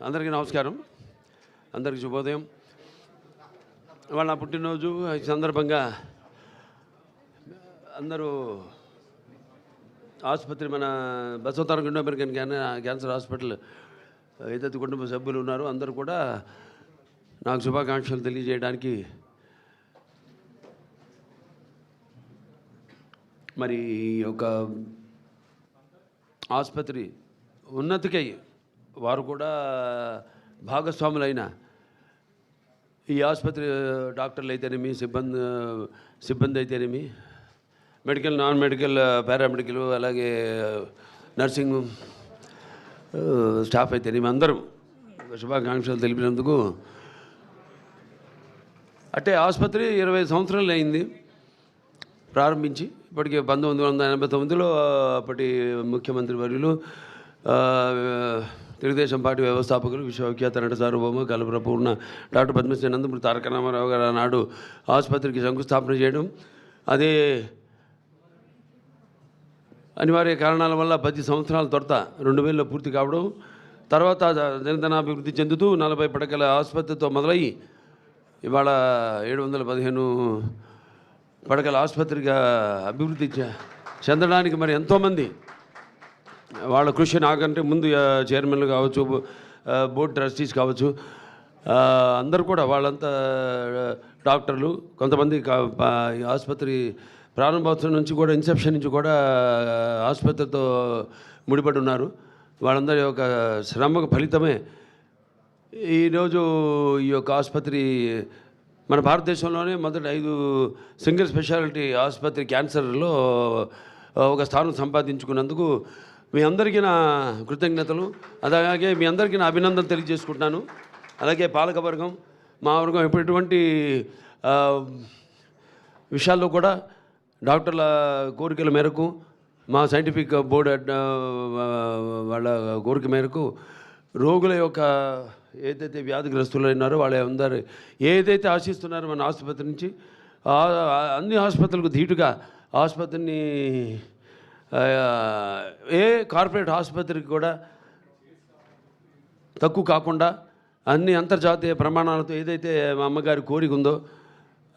అందరికీ నమస్కారం, అందరికీ శుభోదయం. వాళ్ళ పుట్టినరోజు ఈ సందర్భంగా అందరూ ఆసుపత్రి మన Basavataraka Indo American cancer hospital ఏదైతే కుటుంబ సభ్యులు ఉన్నారో అందరూ కూడా నాకు శుభాకాంక్షలు తెలియజేయడానికి మరి ఒక ఆసుపత్రి ఉన్నతికై వారు కూడా భాగస్వాములైన ఈ ఆసుపత్రి డాక్టర్లు అయితేనేమి సిబ్బంది అయితేనేమి మెడికల్ నాన్ మెడికల్ పారామెడికల్ అలాగే నర్సింగ్ స్టాఫ్ అయితేనేమి అందరూ శుభాకాంక్షలు తెలిపినందుకు. అంటే ఆసుపత్రి 20 సంవత్సరాలు అయింది ప్రారంభించి. ఇప్పటికే 1989లో అప్పటి ముఖ్యమంత్రి వర్యులు తెలుగుదేశం పార్టీ వ్యవస్థాపకులు విశ్వవిఖ్యాత నట సార్వభౌమ కలప్రపూర్ణ డాక్టర్ పద్మశ్రీ నందమూరి తారక రామారావు గారు ఆనాడు ఆసుపత్రికి శంకుస్థాపన చేయడం, అదే అనివార్య కారణాల వల్ల 10 సంవత్సరాల తర్వాత 2000లో పూర్తి కావడం, తర్వాత దినదినాభివృద్ధి చెందుతూ 40 పడకల ఆసుపత్రితో మొదలయ్యి ఇవాళ 715 పడకల ఆసుపత్రిగా అభివృద్ధి చెందడానికి మరి ఎంతోమంది వాళ్ళ కృషి నాకంటే ముందు చైర్మన్లు కావచ్చు, బోర్డు ట్రస్టీస్ కావచ్చు, అందరూ కూడా వాళ్ళంతా డాక్టర్లు, కొంతమంది ఆసుపత్రి ప్రారంభోత్సవం నుంచి కూడా ఇన్సెప్షన్ నుంచి కూడా ఆసుపత్రితో ముడిపడి ఉన్నారు. వాళ్ళందరి యొక్క శ్రమకు ఫలితమే ఈరోజు ఈ యొక్క ఆసుపత్రి మన భారతదేశంలోనే మొదటి 5 సింగిల్ స్పెషాలిటీ ఆసుపత్రి క్యాన్సర్లో ఒక స్థానం సంపాదించుకున్నందుకు మీ అందరికీ నా కృతజ్ఞతలు, అలాగే మీ అందరికీ నా అభినందనలు తెలియజేసుకుంటున్నాను. అలాగే పాలకవర్గం, మా వర్గం ఎటువంటి విషయాల్లో కూడా డాక్టర్ల కోరికల మేరకు, మా సైంటిఫిక్ బోర్డు వాళ్ళ కోరిక మేరకు రోగుల యొక్క ఏదైతే వ్యాధిగ్రస్తులు ఉన్నారో వాళ్ళ అందరూ ఏదైతే ఆశిస్తున్నారో మన ఆసుపత్రి నుంచి అన్ని ఆసుపత్రులకు ధీటుగా ఆసుపత్రిని ఏ కార్పొరేట్ ఆసుపత్రికి కూడా తక్కువ కాకుండా అన్ని అంతర్జాతీయ ప్రమాణాలతో ఏదైతే మా అమ్మగారి కోరిక ఉందో,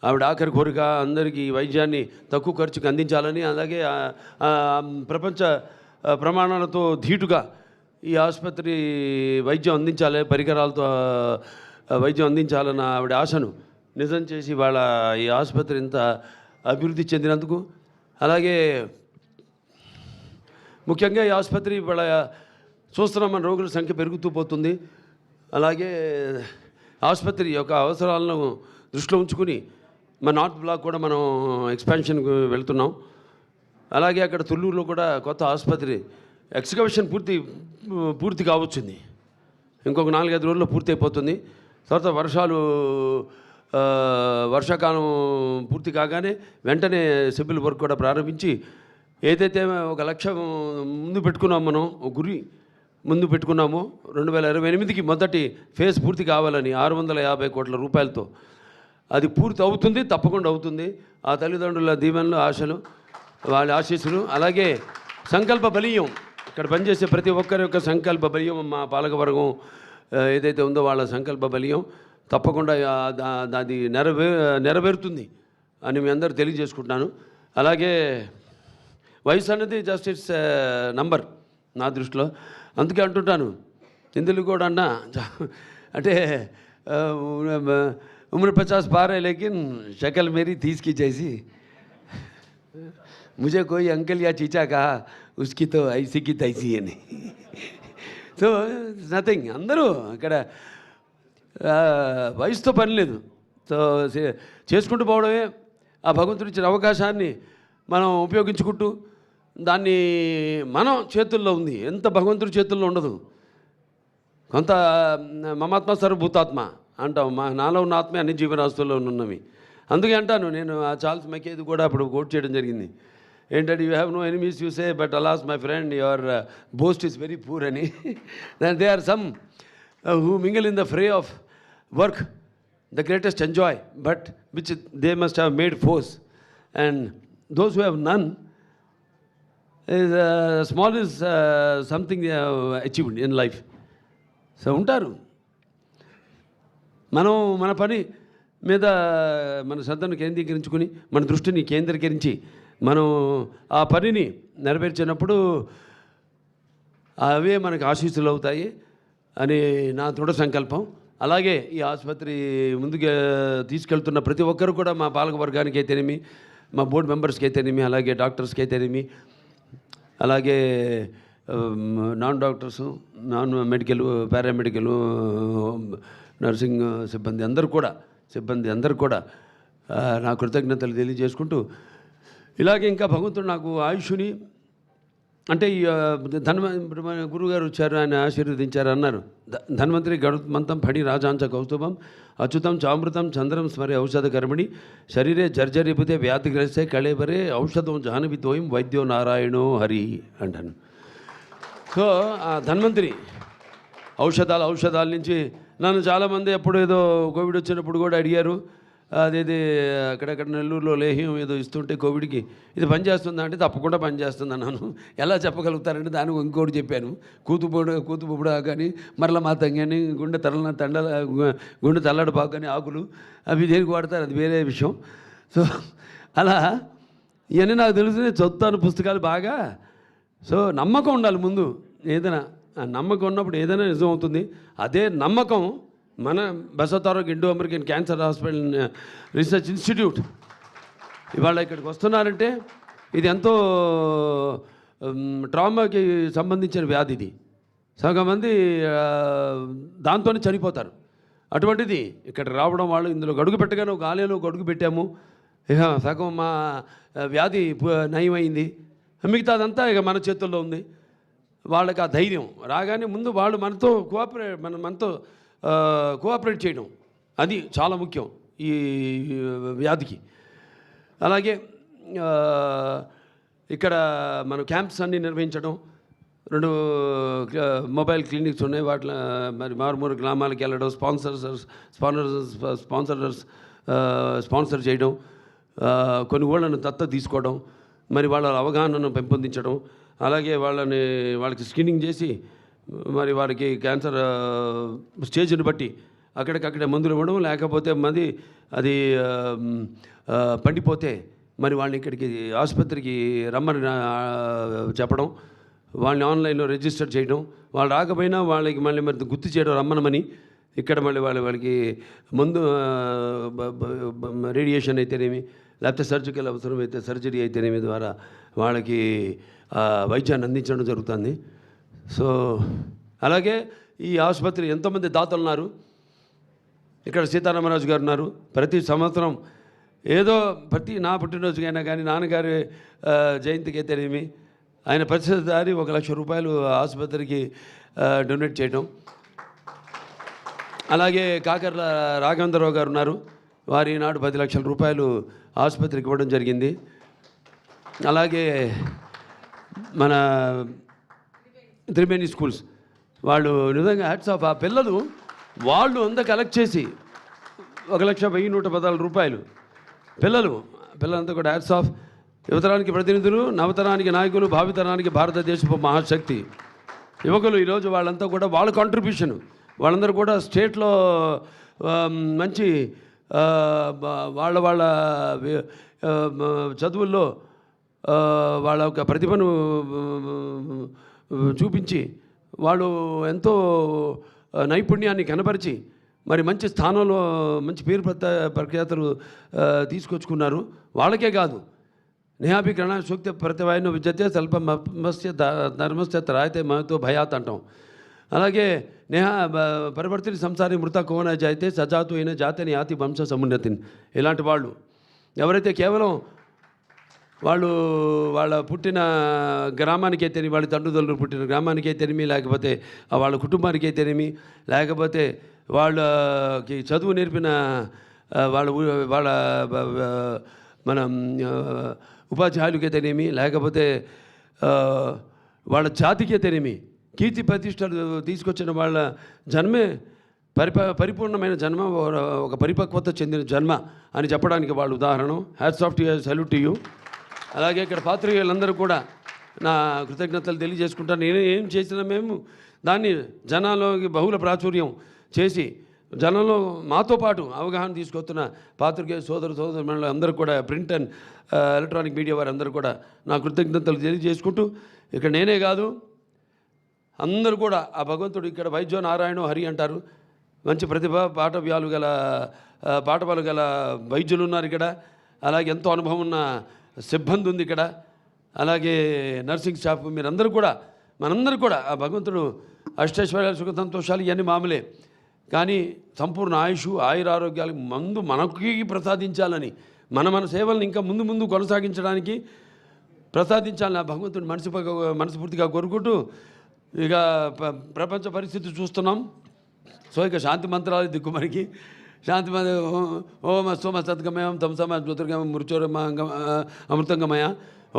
ఆవిడ ఆఖరి కోరిక అందరికీ వైద్యాన్ని తక్కువ ఖర్చుకు అందించాలని, అలాగే ప్రపంచ ప్రమాణాలతో ధీటుగా ఈ ఆసుపత్రి వైద్యం అందించాలి, పరికరాలతో వైద్యం అందించాలన్న ఆవిడ ఆశను నిజం చేసి వాళ్ళ ఈ ఆసుపత్రి ఇంత అభివృద్ధి చెందినందుకు, అలాగే ముఖ్యంగా ఈ ఆసుపత్రి వాళ్ళ చూస్తున్నాం మన రోగుల సంఖ్య పెరుగుతూ పోతుంది. అలాగే ఆసుపత్రి యొక్క అవసరాలను దృష్టిలో ఉంచుకుని మన నార్త్ బ్లాక్ కూడా మనం ఎక్స్పాన్షన్కి వెళ్తున్నాం. అలాగే అక్కడ తుళ్ళూరులో కూడా కొత్త ఆసుపత్రి ఎక్స్కవేషన్ పూర్తి కావచ్చుంది. ఇంకొక 4-5 రోజుల్లో పూర్తి అయిపోతుంది. తర్వాత వర్షాకాలం పూర్తి కాగానే వెంటనే సివిల్ వర్క్ కూడా ప్రారంభించి ఏదైతే ఒక లక్ష్యం ముందు పెట్టుకున్నాం, మనం ఒక గురి ముందు పెట్టుకున్నామో 2028కి మొదటి ఫేజ్ పూర్తి కావాలని 650 కోట్ల రూపాయలతో అది పూర్తి అవుతుంది, తప్పకుండా అవుతుంది. ఆ తల్లిదండ్రుల దీవెనలు, ఆశలు, వాళ్ళ ఆశీస్సులు, అలాగే సంకల్ప బలీయం, ఇక్కడ పనిచేసే ప్రతి ఒక్కరి యొక్క సంకల్ప బలీయం, మా పాలకవర్గం ఏదైతే ఉందో వాళ్ళ సంకల్ప బలీయం తప్పకుండా అది నెరవేరుతుంది అని మీ అందరూ తెలియజేసుకుంటున్నాను. అలాగే వయసు అన్నది జస్ట్ ఇట్స్ నంబర్ నా దృష్టిలో. అందుకే అంటుంటాను, ఇందులో కూడా అన్నా అంటే उम्र 50 पार है लेकिन शक्ल मेरी 30 की जैसी, मुझे कोई अंकल या चीचा कहा उसकी तो ऐसी की तैसी है नहीं. సో నథింగ్, అందరూ ఇక్కడ వయసుతో పని లేదు. సో చేసుకుంటూ పోవడమే ఆ భగవంతుడు ఇచ్చిన అవకాశాన్ని మనం ఉపయోగించుకుంటూ, దాన్ని మనం చేతుల్లో ఉంది, ఎంత భగవంతుడి చేతుల్లో ఉండదు. కొంత మమాత్మ సర్వభూతాత్మ అంటాం, నాలో ఉన్న ఆత్మే అన్ని జీవరాశుల్లో ఉన్నవి. అందుకే అంటాను నేను, ఆ చార్ల్స్ మెకేది కూడా అప్పుడు కోట్ చేయడం జరిగింది. ఏంటంటే you have no enemies you say but alas my friend your boast is very poor అని. They are some who mingle in the fray of work the greatest enjoy but which they must have made force, and those who have none is small is something they have achieved in life. So ఉంటారు. మనం మన పని మీద మన శ్రద్ధను కేంద్రీకరించుకుని మన దృష్టిని కేంద్రీకరించి మనం ఆ పనిని నెరవేర్చినప్పుడు అవే మనకు ఆశీస్సులు అవుతాయి అని నా దృఢ సంకల్పం. అలాగే ఈ ఆసుపత్రి ముందుకు తీసుకెళ్తున్న ప్రతి ఒక్కరు కూడా మా పాలక వర్గానికి అయితేనేమి, మా బోర్డు మెంబర్స్కి అయితేనేమి, అలాగే డాక్టర్స్కి అయితేనేమి, అలాగే non doctors, non medical, paramedical, nursing సిబ్బంది అందరూ కూడా నా కృతజ్ఞతలు తెలియజేసుకుంటూ, ఇలాగే ఇంకా భగవంతుడు నాకు ఆయుష్ని అంటే ఈ గురువుగారు వచ్చారు, ఆయన ఆశీర్వదించారు అన్నారు. ధన్వంతరి గరుత్మంతం ఫణి రాజాంచ కౌస్తుభం అచ్యుతం చామృతం చంద్రం స్మరే ఔషధ కర్మణి శరీరే జర్జరిపుతే వ్యాధిగ్రస్తే కళేబరే ఔషధం జాహ్నవితోయం వైద్యో నారాయణో హరి అంటాను. సో ఆ ధన్వంతరి ఔషధాల నుంచి నన్ను చాలామంది ఎప్పుడు ఏదో కోవిడ్ వచ్చినప్పుడు కూడా అడిగారు, అదేది అక్కడక్కడ నెల్లూరులో లేహ్యం ఏదో ఇస్తుంటే కోవిడ్కి ఇది పనిచేస్తుందా అంటే తప్పకుండా పనిచేస్తుంది అన్నాను. ఎలా చెప్పగలుగుతారంటే దానికి ఇంకోటి చెప్పాను, కూతుపుబుడా కానీ మరల మాతం కానీ గుండె తల్లడపాకు కానీ ఆకులు అవి దేనికి వాడతారు, అది వేరే విషయం. సో అలా ఇవన్నీ నాకు తెలుసు, చదువుతాను పుస్తకాలు బాగా. సో నమ్మకం ఉండాలి ముందు ఏదైనా, ఆ నమ్మకం ఉన్నప్పుడు ఏదైనా నిజం అవుతుంది. అదే నమ్మకం మన Basavatarak Indo American cancer hospital research institute ఇవాళ ఇక్కడికి వస్తున్నారంటే ఇది ఎంతో ట్రామాకి సంబంధించిన వ్యాధి. ఇది సగం మంది దాంతోనే చనిపోతారు. అటువంటిది ఇక్కడికి రావడం, వాళ్ళు ఇందులో గడుగు పెట్టగానే ఒక ఆలయంలో గడుగు పెట్టాము, ఇక సగం మా వ్యాధి నయమైంది, మిగతాదంతా ఇక మన చేతుల్లో ఉంది. వాళ్ళకి ఆ ధైర్యం రాగానే ముందు వాళ్ళు మనతో కోఆపరేట్ చేయడం, అది చాలా ముఖ్యం ఈ వ్యాధికి. అలాగే ఇక్కడ మన క్యాంప్స్ అన్నీ నిర్వహించడం, 2 మొబైల్ క్లినిక్స్ ఉన్నాయి, వాటిలో మరి మారుమూరు గ్రామాలకు వెళ్ళడం, స్పాన్సర్ చేయడం, కొన్ని ఊళ్ళను దత్తత తీసుకోవడం, మరి వాళ్ళ అవగాహనను పెంపొందించడం, అలాగే వాళ్ళకి స్క్రీనింగ్ చేసి మరి వారికి క్యాన్సర్ స్టేజ్ని బట్టి అక్కడికక్కడే మందులు ఇవ్వడం, లేకపోతే అది పండిపోతే మరి వాళ్ళని ఇక్కడికి ఆసుపత్రికి రమ్మని చెప్పడం, వాళ్ళని ఆన్లైన్లో రిజిస్టర్ చేయడం, వాళ్ళు రాకపోయినా వాళ్ళకి మళ్ళీ మరి గుర్తు చేయడం రమ్మనమని. ఇక్కడ మళ్ళీ వాళ్ళకి ముందు రేడియేషన్ అయితేనేమి, లేకపోతే సర్జికల్ అవసరమైతే సర్జరీ అయితేనేమి ద్వారా వాళ్ళకి వైద్యాన్ని అందించడం జరుగుతుంది. సో అలాగే ఈ ఆసుపత్రి ఎంతోమంది దాతలు ఉన్నారు. ఇక్కడ సీతారామరాజు గారు ఉన్నారు. ప్రతి సంవత్సరం ఏదో నా పుట్టినరోజుకైనా కానీ, నాన్నగారి జయంతికి అయితేనేమి, ఆయన ప్రతిసారి 1 లక్ష రూపాయలు ఆసుపత్రికి డొనేట్ చేయడం. అలాగే కాకర్ల రాఘవేంద్రరావు గారు ఉన్నారు, వారు ఈనాడు 10 లక్షల రూపాయలు ఆసుపత్రికి ఇవ్వడం జరిగింది. అలాగే మన త్రివేణి స్కూల్స్ వాళ్ళు నిజంగా హ్యాట్స్ ఆఫ్. ఆ పిల్లలు వాళ్ళు అంతా కలెక్ట్ చేసి 1,10,114 రూపాయలు పిల్లలంతా కూడా హ్యాట్స్ ఆఫ్. యువతరానికి ప్రతినిధులు, నవతరానికి నాయకులు, భావితరానికి భారతదేశపు మహాశక్తి యువకులు. ఈరోజు వాళ్ళంతా కూడా వాళ్ళ కాంట్రిబ్యూషన్, వాళ్ళందరూ కూడా స్టేట్లో మంచి వాళ్ళ చదువుల్లో వాళ్ళ యొక్క ప్రతిభను చూపించి వాళ్ళు ఎంతో నైపుణ్యాన్ని కనపరిచి మరి మంచి స్థానంలో మంచి పేరు ప్రఖ్యాతలు తీసుకొచ్చుకున్నారు. వాళ్ళకే కాదు, నేహాభికరణ సూక్తి ప్రతివాయన విద్యతే స్వల్పమస్య ధర్మస్య త్రాయతే మహతో భయాత్ అంటాం. అలాగే పరివర్తిని సంసారి మృత కోన జాయితే సజాతు అయిన జాతిని యాతి వంశ సమున్నతిని. ఇలాంటి వాళ్ళు ఎవరైతే కేవలం వాళ్ళ పుట్టిన గ్రామానికే తెలియమి, వాళ్ళ తండ్రులు పుట్టిన గ్రామానికే తెలియమి, లేకపోతే వాళ్ళ కుటుంబానికే తెలియమి, లేకపోతే వాళ్ళకి చదువు నేర్పిన వాళ్ళ మన ఉపాధ్యాయులకే తెలియమి, లేకపోతే వాళ్ళ జాతికే తెలియమి, కీర్తి ప్రతిష్టలు తీసుకొచ్చిన వాళ్ళ జన్మే పరిపూర్ణమైన జన్మ, ఒక పరిపక్వత చెందిన జన్మ అని చెప్పడానికి వాళ్ళు ఉదాహరణ. Hats off to you, salute to you. అలాగే ఇక్కడ పాత్రికేయులందరూ కూడా నా కృతజ్ఞతలు తెలియజేసుకుంటాను. నేను ఏం చేసినా మేము దాన్ని జనాల్లోకి బహుళ ప్రాచుర్యం చేసి జనంలో మాతో పాటు అవగాహన తీసుకొస్తున్న పాత్రికేయ సోదరులు అందరూ కూడా ప్రింట్ అండ్ ఎలక్ట్రానిక్ మీడియా వారందరూ కూడా నా కృతజ్ఞతలు తెలియజేసుకుంటూ ఇక్కడ నేనే కాదు అందరూ కూడా ఆ భగవంతుడు ఇక్కడ వైద్యో నారాయణ హరి అంటారు. మంచి ప్రతిభ పాఠవాలు గల వైద్యులు ఉన్నారు ఇక్కడ. అలాగే ఎంతో అనుభవం ఉన్న సిబ్బంది ఉంది ఇక్కడ. అలాగే నర్సింగ్ స్టాఫ్ మీరందరూ కూడా మనందరూ కూడా ఆ భగవంతుడు అష్టైశ్వర్యాలు సుఖ సంతోషాలు ఇవన్నీ మామూలే, కానీ సంపూర్ణ ఆయురారోగ్యాలు మనకి ప్రసాదించాలని మన సేవలను ఇంకా ముందు కొనసాగించడానికి ప్రసాదించాలని ఆ భగవంతుడు మనస్ఫూర్తిగా కోరుకుంటూ ఇక ప్రపంచ పరిస్థితి చూస్తున్నాం. సో ఇక శాంతి మంత్రాలు దిక్కు మనకి శాంతి ఓం అస్తోమ సద్గమయం తమసమ జ్యోతిర్గమయం మృత్యోరమాంగం అమృతంగమయ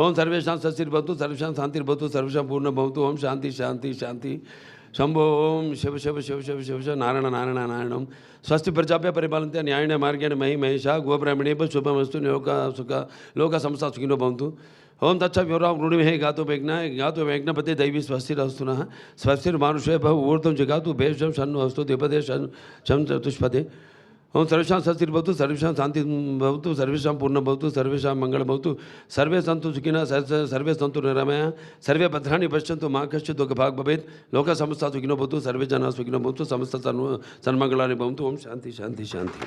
ఓం సర్వేషాం సశిర్భవతు సర్వేషాం శాంతిర్భవతు సర్వేషాం పూర్ణభవతు ఓం శాంతి శాంతి శాంతి శంభో ఓం శివ శివ శివ శివ శివ శివ నారాయణ నారాయణ నారాయణం స్వస్తి ప్రజాభ్య పరిపాలంతే న్యాయణ మార్గేణ మహి మహేష గోబ్రాహ్మణేభ శుభమస్తు లోక సంస్థ సుఖినో భవంతు. ఓం తచ్చ వివరాం రుణిమే గాతో వేజ్ఞపతే దైవీ స్వస్తిరస్తున స్వస్తిర్మానుషే భవ ఊర్ధం జగాతు భేషం షన్ను అస్తు ద్విపదే షం చతుష్పదే. ఓం సర్వేషాం సస్తిర్భవతు సర్వేషాం శాంతి భవతు సర్వేషాం పూర్ణభవతు సర్వేషాం మంగళభవతు సర్వే సంతు సుఖినః సర్వే సంతు నిరామయ సర్వే భద్రాణి పశ్యంతు మా కశ్చిత్ దుఃఖభాగ్ భవేత్ లోక సమస్త సుఖినో భవతు సర్వే జనాః సుఖినో భవంతు సమస్త సన్మంగళాని భవంతు. ఓం శాంతి శాంతి శాంతి.